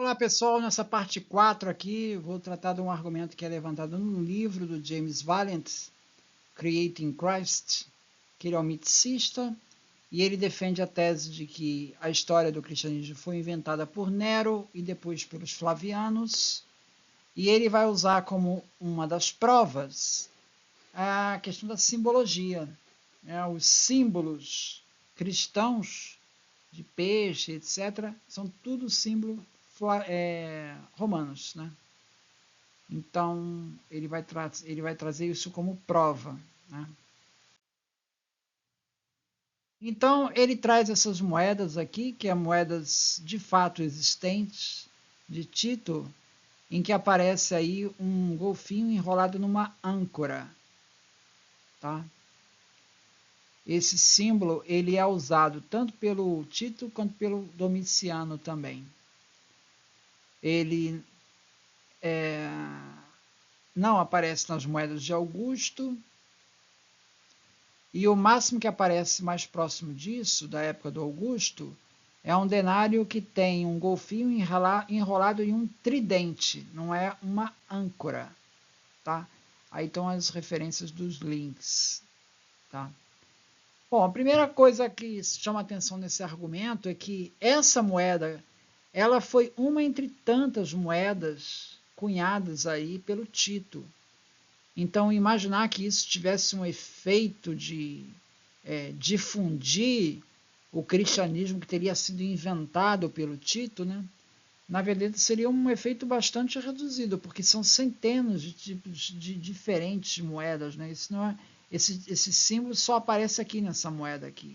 Olá pessoal, nessa parte 4 aqui vou tratar de um argumento que é levantado no livro do James Valent, Creating Christ, que ele é um miticista e ele defende a tese de que a história do cristianismo foi inventada por Nero e depois pelos Flavianos, e ele vai usar como uma das provas a questão da simbologia, os símbolos cristãos de peixe, etc., são tudo símbolos romanos, né? Então, ele vai trazer isso como prova, né? Então, ele traz essas moedas aqui, que são moedas de fato existentes, de Tito, em que aparece aí um golfinho enrolado numa âncora, tá? Esse símbolo, ele é usado tanto pelo Tito quanto pelo Domiciano também. Ele não aparece nas moedas de Augusto, e o máximo que aparece mais próximo disso, da época do Augusto, é um denário que tem um golfinho enrolado em um tridente, não é uma âncora, tá? Aí estão as referências dos links, tá? Bom, a primeira coisa que chama atenção nesse argumento é que essa moeda, ela foi uma entre tantas moedas cunhadas aí pelo Tito. Então, imaginar que isso tivesse um efeito de difundir o cristianismo que teria sido inventado pelo Tito, né? Na verdade, seria um efeito bastante reduzido, porque são centenas de tipos de diferentes moedas, né? Isso não é, esse símbolo só aparece aqui nessa moeda aqui.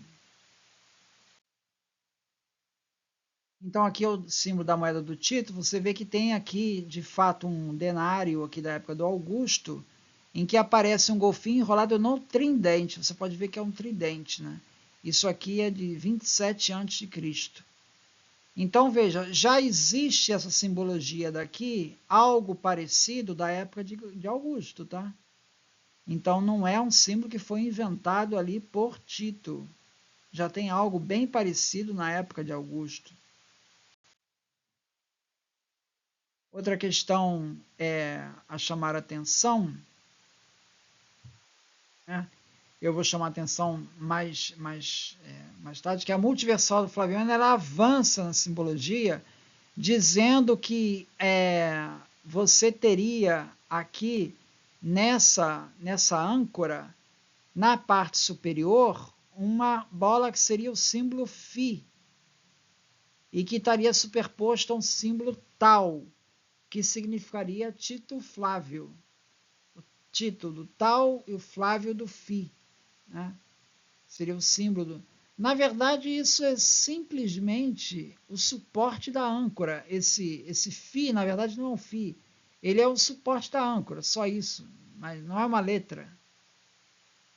Então, aqui é o símbolo da moeda do Tito. Você vê que tem aqui, de fato, um denário aqui da época do Augusto, em que aparece um golfinho enrolado no tridente. Você pode ver que é um tridente, né? Isso aqui é de 27 a.C. Então, veja, já existe essa simbologia daqui, algo parecido da época de Augusto, tá? Então, não é um símbolo que foi inventado ali por Tito. Já tem algo bem parecido na época de Augusto. Outra questão a chamar a atenção, né? Eu vou chamar a atenção mais tarde, que a multiversal do Flaviano, ela avança na simbologia, dizendo que você teria aqui nessa âncora, na parte superior, uma bola que seria o símbolo Φ, e que estaria superposto a um símbolo Tau, que significaria Tito Flávio. O Tito do Tau e o Flávio do Φ, né? Seria o símbolo do... Na verdade, isso é simplesmente o suporte da âncora. Esse Φ, na verdade, não é um Φ. Ele é o suporte da âncora, só isso. Mas não é uma letra.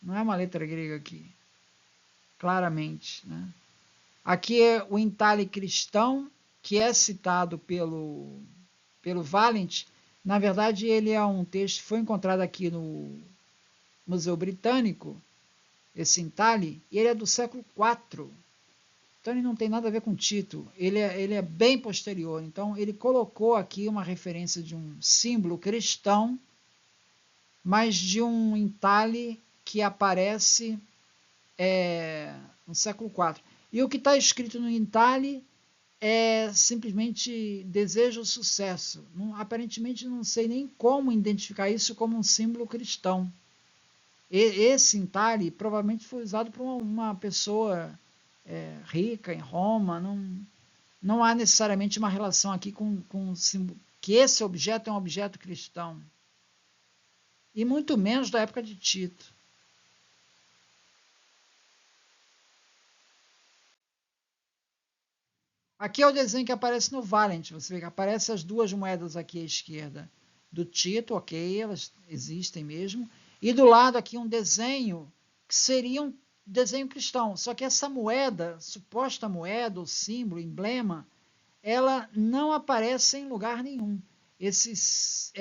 Não é uma letra grega aqui. Claramente, né? Aqui é o entalhe cristão, que é citado pelo Valent. Na verdade, ele é um texto que foi encontrado aqui no Museu Britânico, esse entalhe, e ele é do século IV. Então, ele não tem nada a ver com Tito. Ele é bem posterior. Então, ele colocou aqui uma referência de um símbolo cristão, mas de um entalhe que aparece no século IV. E o que está escrito no entalhe é simplesmente desejo sucesso. Aparentemente, não sei nem como identificar isso como um símbolo cristão. Esse entalhe provavelmente foi usado por uma pessoa rica em Roma. Não há necessariamente uma relação aqui com que esse objeto é um objeto cristão. E muito menos da época de Tito. Aqui é o desenho que aparece no Valent. Você vê que aparecem as duas moedas aqui à esquerda do Tito, ok, elas existem mesmo. E do lado aqui um desenho que seria um desenho cristão. Só que essa moeda, suposta moeda, o símbolo, o emblema, ela não aparece em lugar nenhum. Esse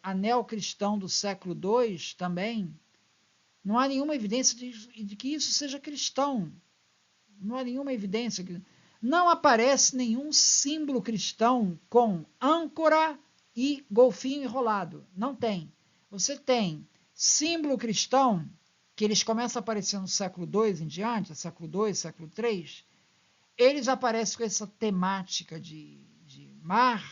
anel cristão do século II também, não há nenhuma evidência de que isso seja cristão. Não há nenhuma evidência. não aparece nenhum símbolo cristão com âncora e golfinho enrolado. Não tem. Você tem símbolo cristão, que eles começam a aparecer no século II em diante, século II, século III, eles aparecem com essa temática de mar,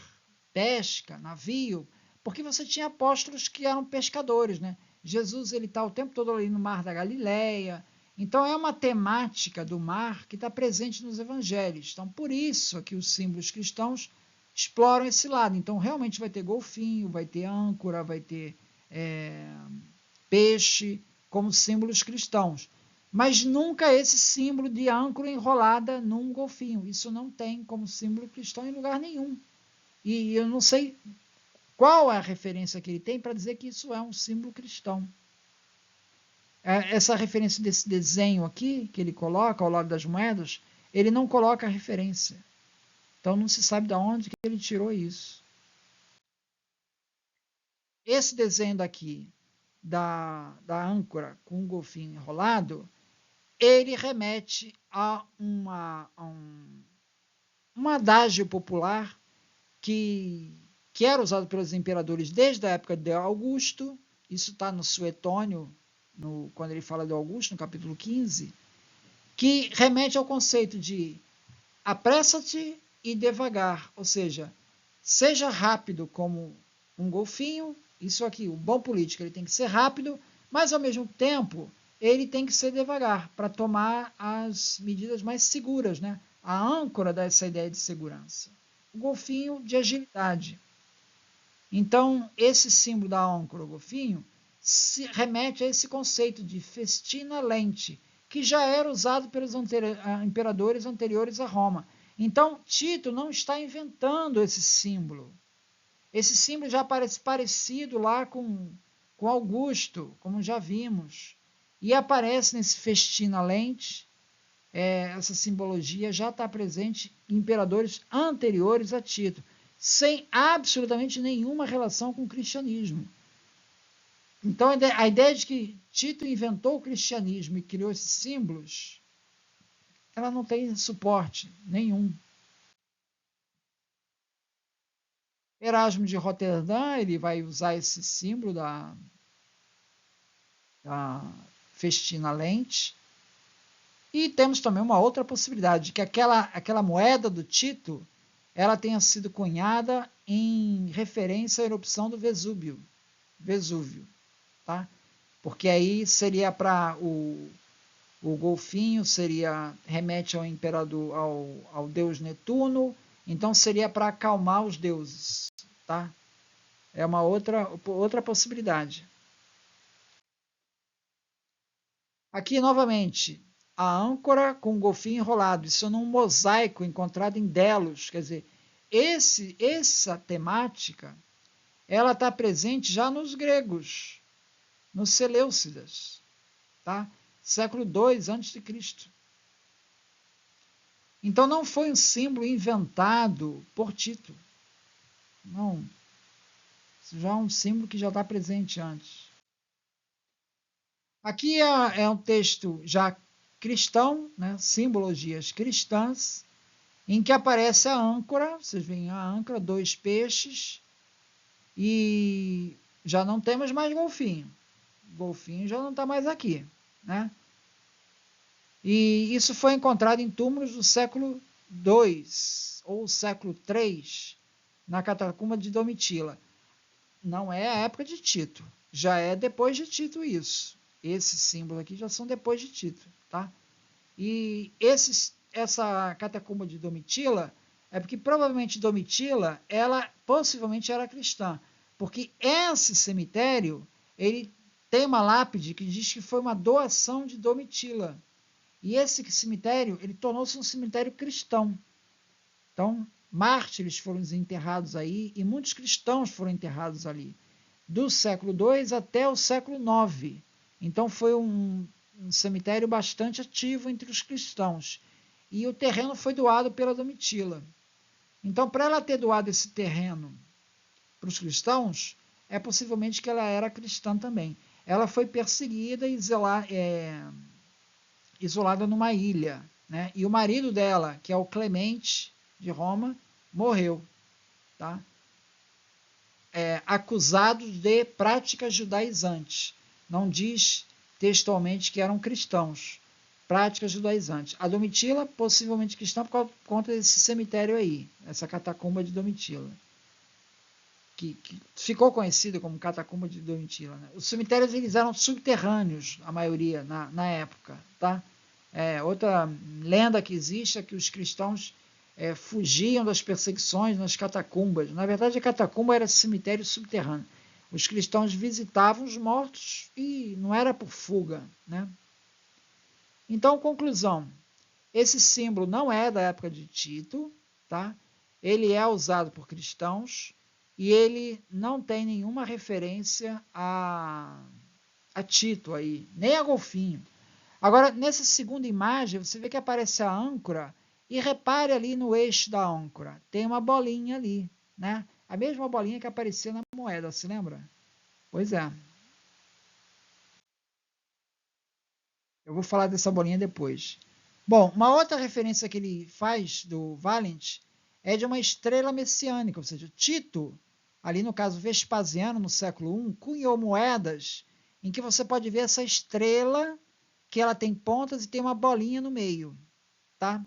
pesca, navio, porque você tinha apóstolos que eram pescadores, né? Jesus ele está o tempo todo ali no mar da Galileia, então é uma temática do mar que está presente nos evangelhos. Então por isso aqui os símbolos cristãos exploram esse lado. Então realmente vai ter golfinho, vai ter âncora, vai ter peixe como símbolos cristãos. Mas nunca esse símbolo de âncora enrolada num golfinho. Isso não tem como símbolo cristão em lugar nenhum. E eu não sei qual é a referência que ele tem para dizer que isso é um símbolo cristão. Essa referência desse desenho aqui, que ele coloca ao lado das moedas, ele não coloca a referência. Então não se sabe de onde que ele tirou isso. Esse desenho daqui, da âncora com o golfinho enrolado, ele remete a um adágio popular que era usado pelos imperadores desde a época de Augusto. Isso está no Suetônio, quando ele fala de Augusto, no capítulo 15, que remete ao conceito de apressa-te e devagar, ou seja rápido como um golfinho. Isso aqui, o bom político, ele tem que ser rápido, mas ao mesmo tempo ele tem que ser devagar para tomar as medidas mais seguras, né? A âncora dá essa ideia de segurança. O golfinho de agilidade. Então, esse símbolo da âncora, o golfinho, remete a esse conceito de festina lente, que já era usado pelos imperadores anteriores a Roma. Então, Tito não está inventando esse símbolo. Esse símbolo já parece parecido lá com Augusto, como já vimos. E aparece nesse festina lente. Essa simbologia já está presente em imperadores anteriores a Tito, sem absolutamente nenhuma relação com o cristianismo. Então, a ideia de que Tito inventou o cristianismo e criou esses símbolos, ela não tem suporte nenhum. Erasmo de Roterdã, ele vai usar esse símbolo da festina lente. E temos também uma outra possibilidade, que aquela moeda do Tito, ela tenha sido cunhada em referência à erupção do Vesúvio, tá? Porque aí seria para o golfinho, remete ao imperador, ao deus Netuno, então seria para acalmar os deuses, tá? É uma outra possibilidade. Aqui novamente, a âncora com o golfinho enrolado, isso num mosaico encontrado em Delos, quer dizer, essa temática, ela está presente já nos gregos, nos Seleucidas, tá? Século II a.C. Então não foi um símbolo inventado por Tito, não, isso já é um símbolo que já está presente antes. Aqui é um texto já cristão, né? Simbologias cristãs, em que aparece a âncora, vocês veem a âncora, 2 peixes, e já não temos mais golfinho. O golfinho já não está mais aqui, né? E isso foi encontrado em túmulos do século II ou século III, na catacumba de Domitila. Não é a época de Tito, já é depois de Tito isso. Esses símbolos aqui já são depois de Tito, tá? E essa catacumba de Domitila é porque provavelmente Domitila, ela possivelmente era cristã, porque esse cemitério, ele tem uma lápide que diz que foi uma doação de Domitila. E esse cemitério, ele tornou-se um cemitério cristão. Então, mártires foram enterrados aí e muitos cristãos foram enterrados ali, do século II até o século IX. Então foi um cemitério bastante ativo entre os cristãos. E o terreno foi doado pela Domitila. Então, para ela ter doado esse terreno para os cristãos, é possivelmente que ela era cristã também. Ela foi perseguida e isolada numa ilha, né? E o marido dela, que é o Clemente de Roma, morreu, tá? Acusado de práticas judaizantes. Não diz textualmente que eram cristãos. Práticas judaizantes. A Domitila, possivelmente cristã, por conta desse cemitério aí, essa catacumba de Domitila, que ficou conhecida como catacumba de Domitila. Né? Os cemitérios eles eram subterrâneos, a maioria, na época. Tá? Outra lenda que existe é que os cristãos fugiam das perseguições nas catacumbas. Na verdade, a catacumba era cemitério subterrâneo. Os cristãos visitavam os mortos e não era por fuga. Né? Então, conclusão. Esse símbolo não é da época de Tito, tá? Ele é usado por cristãos e ele não tem nenhuma referência a Tito aí, nem a golfinho. Agora, nessa segunda imagem, você vê que aparece a âncora e repare ali no eixo da âncora. Tem uma bolinha ali, né? A mesma bolinha que aparecia na moeda, se lembra? Pois é. Eu vou falar dessa bolinha depois. Bom, uma outra referência que ele faz do Valent é de uma estrela messiânica, ou seja, Tito, ali no caso Vespasiano, no século I, cunhou moedas em que você pode ver essa estrela, que ela tem pontas e tem uma bolinha no meio. Tá?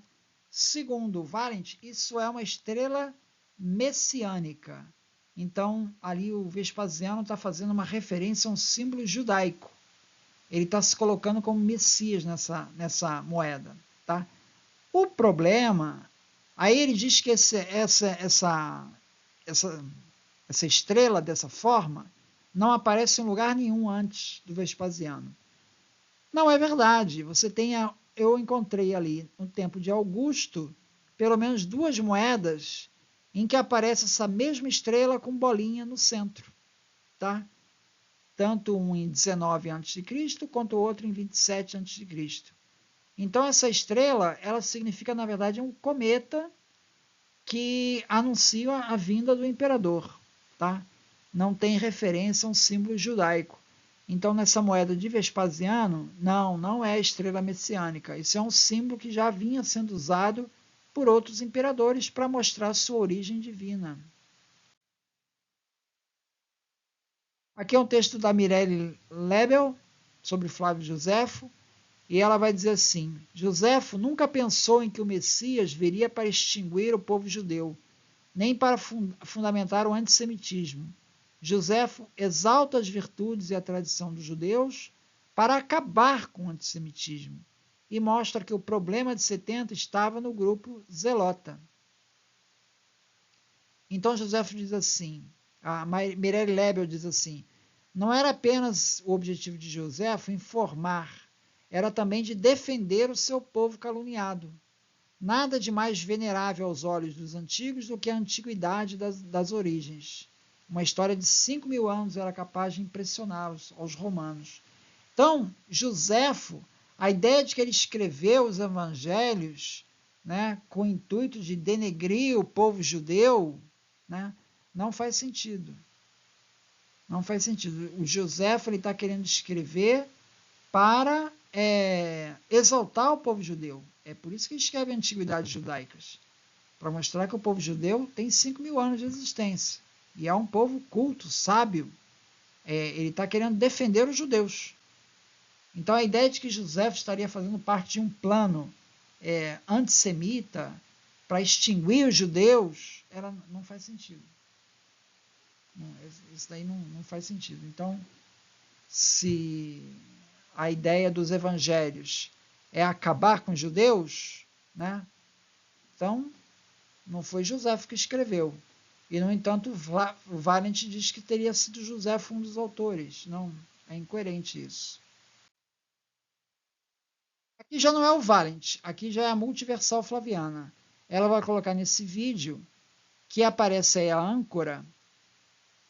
Segundo Valent, isso é uma estrela messiânica. Então, ali o Vespasiano está fazendo uma referência a um símbolo judaico. Ele está se colocando como Messias nessa moeda. Tá? O problema, aí ele diz que essa estrela dessa forma não aparece em lugar nenhum antes do Vespasiano. Não é verdade. Eu encontrei ali, no tempo de Augusto, pelo menos 2 moedas em que aparece essa mesma estrela com bolinha no centro. Tá? Tanto um em 19 a.C. quanto o outro em 27 a.C. Então, essa estrela, ela significa, na verdade, um cometa que anuncia a vinda do imperador. Tá? Não tem referência a um símbolo judaico. Então, nessa moeda de Vespasiano, não é a estrela messiânica. Isso é um símbolo que já vinha sendo usado por outros imperadores para mostrar sua origem divina. Aqui é um texto da Mirelle Lebel sobre Flávio Josefo, e ela vai dizer assim: Josefo nunca pensou em que o Messias viria para extinguir o povo judeu, nem para fundamentar o antissemitismo. Josefo exalta as virtudes e a tradição dos judeus para acabar com o antissemitismo e mostra que o problema de 70 estava no grupo zelota. Então Josefo diz assim, a Mirelle Lebel diz assim, não era apenas o objetivo de Josefo informar, era também de defender o seu povo caluniado. Nada de mais venerável aos olhos dos antigos do que a antiguidade das origens. Uma história de 5.000 anos era capaz de impressioná-los, aos romanos. Então, Josefo, a ideia de que ele escreveu os evangelhos, né, com o intuito de denegrir o povo judeu, né, não faz sentido. Não faz sentido. O Josefo está querendo escrever para exaltar o povo judeu. É por isso que ele escreve Antiguidades Judaicas, para mostrar que o povo judeu tem 5.000 anos de existência. E é um povo culto, sábio. Ele está querendo defender os judeus. Então a ideia de que José estaria fazendo parte de um plano antissemita para extinguir os judeus, ela não faz sentido. Isso daí não faz sentido. Então, se a ideia dos evangelhos é acabar com os judeus, né? Então, não foi Josefo que escreveu. E, no entanto, o Valent diz que teria sido Josefo um dos autores. Não, é incoerente isso. Aqui já não é o Valent, aqui já é a multiversal flaviana. Ela vai colocar nesse vídeo que aparece aí a âncora.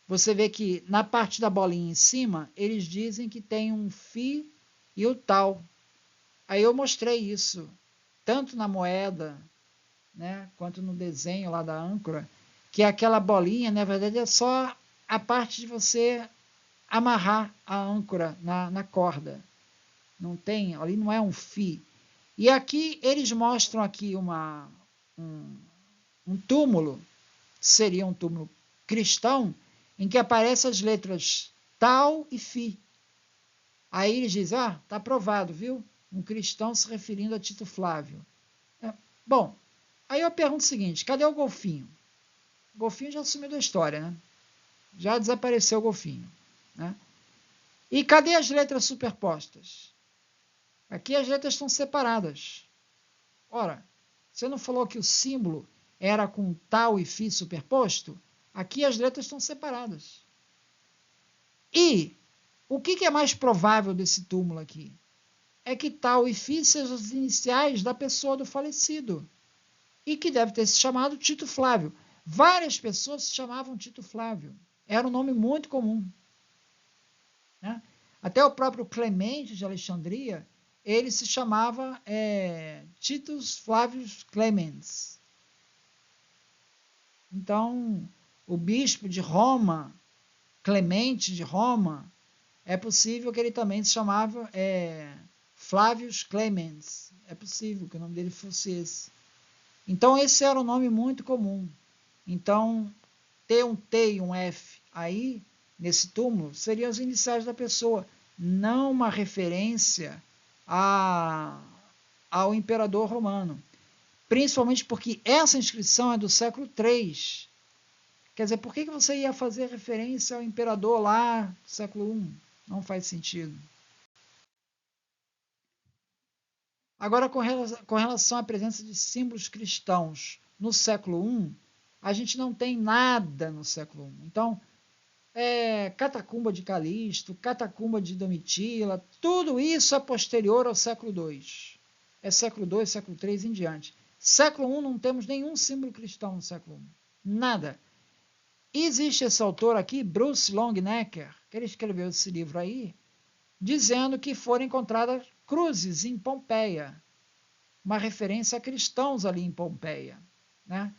Você vê que na parte da bolinha em cima, eles dizem que tem um φ e o tal. Aí eu mostrei isso, tanto na moeda, né, quanto no desenho lá da âncora, que aquela bolinha, na verdade, é só a parte de você amarrar a âncora na corda. Não tem, ali não é um φ. E aqui eles mostram aqui um túmulo, seria um túmulo cristão, em que aparecem as letras Tau e Fi. Aí eles dizem, está aprovado, viu? Um cristão se referindo a Tito Flávio. Bom, aí eu pergunto o seguinte, cadê o golfinho? O golfinho já sumiu da história, né? Já desapareceu o golfinho, né? E cadê as letras superpostas? Aqui as letras estão separadas. Ora, você não falou que o símbolo era com tal e fi superposto? Aqui as letras estão separadas. E o que é mais provável desse túmulo aqui? É que tal e fi sejam as iniciais da pessoa do falecido. E que deve ter se chamado Tito Flávio. Várias pessoas se chamavam Tito Flávio. Era um nome muito comum. Né? Até o próprio Clemente de Alexandria, ele se chamava Titus Flavius Clemens. Então, o bispo de Roma, Clemente de Roma, é possível que ele também se chamava Flavius Clemens. É possível que o nome dele fosse esse. Então, esse era um nome muito comum. Então, ter um T e um F aí, nesse túmulo, seriam as iniciais da pessoa, não uma referência ao imperador romano. Principalmente porque essa inscrição é do século III. Quer dizer, por que você ia fazer referência ao imperador lá do século I? Não faz sentido. Agora, com relação à presença de símbolos cristãos no século I, a gente não tem nada no século I. Então, Catacumba de Calisto, Catacumba de Domitila, tudo isso é posterior ao século II. É século II, século III em diante. Século I não temos nenhum símbolo cristão no século I. Nada. Existe esse autor aqui, Bruce Longenecker, que ele escreveu esse livro aí, dizendo que foram encontradas cruzes em Pompeia, uma referência a cristãos ali em Pompeia. Né?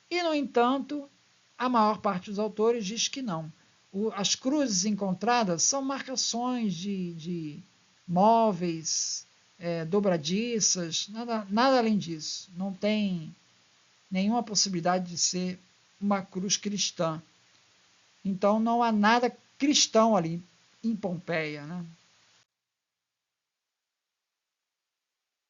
E, no entanto, a maior parte dos autores diz que não. As cruzes encontradas são marcações de móveis, dobradiças, nada além disso. Não tem nenhuma possibilidade de ser uma cruz cristã. Então não há nada cristão ali em Pompeia. Né?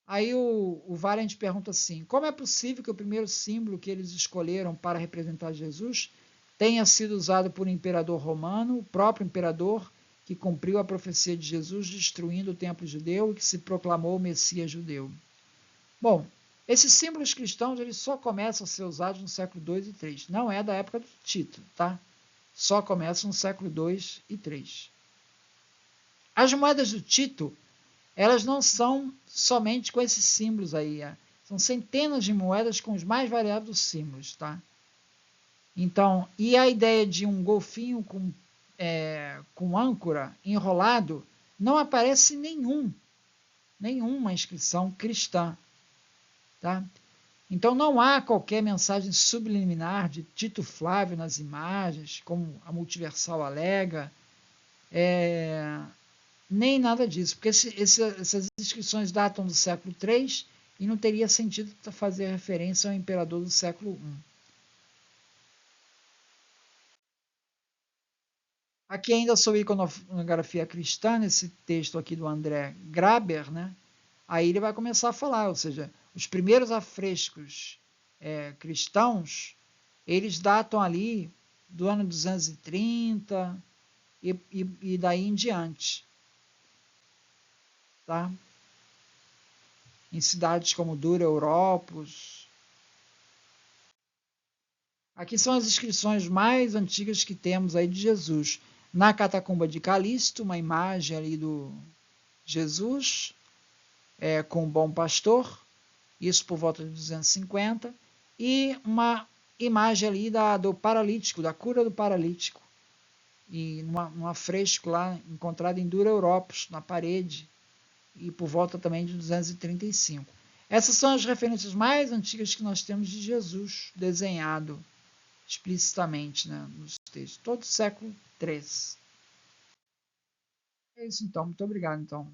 Aí o Valent pergunta assim, como é possível que o primeiro símbolo que eles escolheram para representar Jesus tenha sido usado por um imperador romano, o próprio imperador que cumpriu a profecia de Jesus destruindo o templo judeu e que se proclamou o Messias judeu? Bom, esses símbolos cristãos eles só começam a ser usados no século II e III. Não é da época do Tito, tá? Só começam no século II e III. As moedas do Tito, elas não são somente com esses símbolos aí. São centenas de moedas com os mais variados símbolos, tá? Então, e a ideia de um golfinho com âncora enrolado não aparece nenhuma inscrição cristã. Tá? Então, não há qualquer mensagem subliminar de Tito Flávio nas imagens, como a Multiversal alega, nem nada disso, porque essas inscrições datam do século III e não teria sentido fazer referência ao imperador do século I. Aqui ainda sobre iconografia cristã, nesse texto aqui do André Graber, né? Aí ele vai começar a falar, ou seja, os primeiros afrescos cristãos, eles datam ali do ano 230 e daí em diante. Tá? Em cidades como Dura Europos. Aqui são as inscrições mais antigas que temos aí de Jesus. Na catacumba de Calisto, uma imagem ali do Jesus com o bom pastor, isso por volta de 250, e uma imagem ali do paralítico, da cura do paralítico, e num afresco lá encontrado em Dura Europos, na parede, e por volta também de 235. Essas são as referências mais antigas que nós temos de Jesus desenhado explicitamente, né, nos textos, todo o século III. É isso então, muito obrigado então.